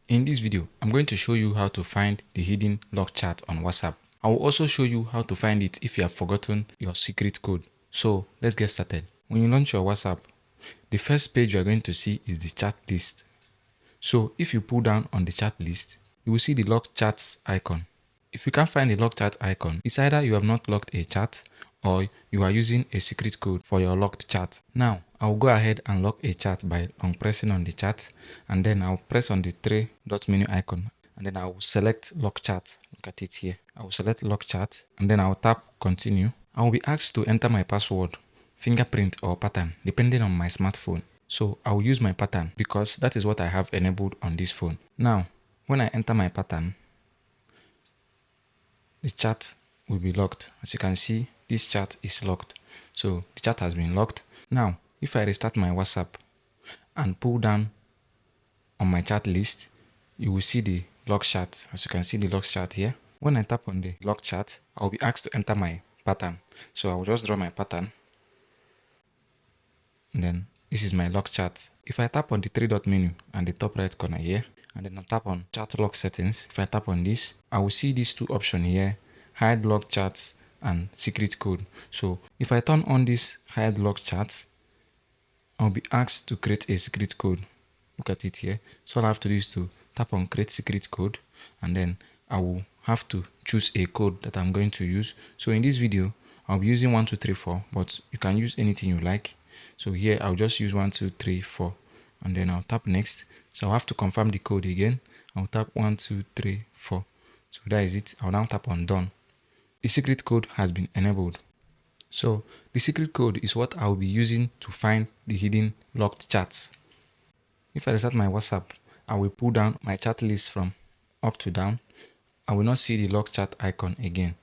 In this video, I'm going to show you how to find the hidden lock chat on WhatsApp. I will also show you how to find it if you have forgotten your secret code. So let's get started. When you launch your WhatsApp, the first page you are going to see is the chat list. So if you pull down on the chat list, you will see the lock chats icon. If you can't find the lock chat icon, it's either you have not locked a chat or you are using a secret code for your locked chat. Now, I'll go ahead and lock a chat by pressing on the chat, and then I'll press on the three dot menu icon, and then I will select lock chat. Look at it here. I will select lock chat, and then I'll tap continue. I will be asked to enter my password, fingerprint or pattern depending on my smartphone. So I will use my pattern because that is what I have enabled on this phone. Now, when I enter my pattern, the chat will be locked. As you can see, this chat is locked. So the chat has been locked. Now, if I restart my WhatsApp and pull down on my chat list, you will see the lock chat. As you can see the lock chat here. When I tap on the lock chat, I'll be asked to enter my pattern. So I will just draw my pattern. And then this is my lock chat. If I tap on the three dot menu and the top right corner here, and then I tap on chat lock settings, if I tap on this, I will see these two options here, hide lock chats and secret code. So if I turn on this hide lock chats, I'll be asked to create a secret code. Look at it here. So all I have to do is to tap on create secret code, and then I will have to choose a code that I'm going to use. So in this video, I'll be using 1234, but you can use anything you like. So here I'll just use 1234, and then I'll tap next. So I'll have to confirm the code again. I'll tap 1234. So that is it. I'll now tap on done. The secret code has been enabled. So the secret code is what I'll be using to find the hidden locked chats. If I restart my WhatsApp, I will pull down my chat list from up to down. I will not see the lock chat icon again.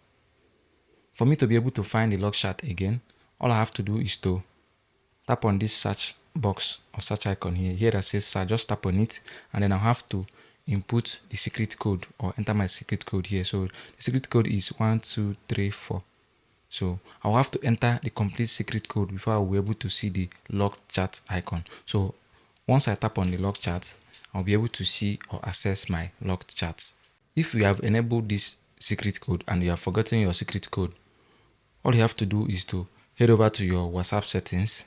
For me to be able to find the lock chat again, all I have to do is to tap on this search box or search icon here. Here that says search, just tap on it, and then I'll have to input the secret code or enter my secret code here. So the secret code is 1234. So I'll have to enter the complete secret code before I'll be able to see the locked chat icon. So once I tap on the lock chat, I'll be able to see or access my locked chats. If you have enabled this secret code and you have forgotten your secret code, all you have to do is to head over to your WhatsApp settings.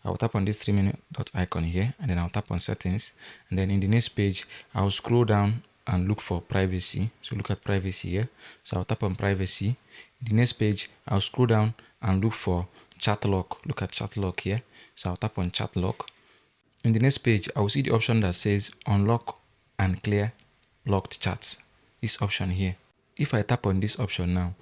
I'll tap on this three menu dot icon here, and then I'll tap on settings, and then in the next page I'll scroll down and look for privacy. So look at privacy here. So I'll tap on privacy. In the next page I'll scroll down and look for chat lock. Look at chat lock here. So I'll tap on chat lock. In the next page I'll see the option that says unlock and clear locked chats. This option here. If I tap on this option now,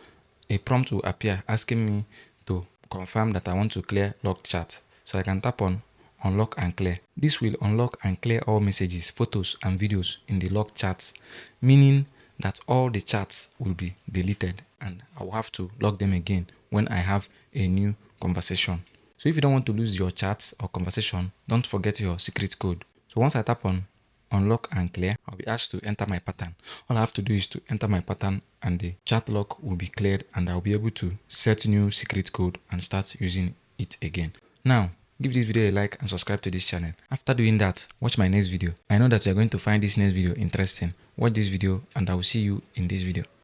a prompt will appear asking me to confirm that I want to clear locked chat. So I can tap on unlock and clear. This will unlock and clear all messages, photos and videos in the locked chats, meaning that all the chats will be deleted and I will have to log them again when I have a new conversation. So if you don't want to lose your chats or conversation, don't forget your secret code. So once I tap on unlock and clear, I'll be asked to enter my pattern. All I have to do is to enter my pattern and the chat lock will be cleared, and I'll be able to set new secret code and start using it again. Now, give this video a like and subscribe to this channel. After doing that, watch my next video. I know that you're going to find this next video interesting. Watch this video and I will see you in this video.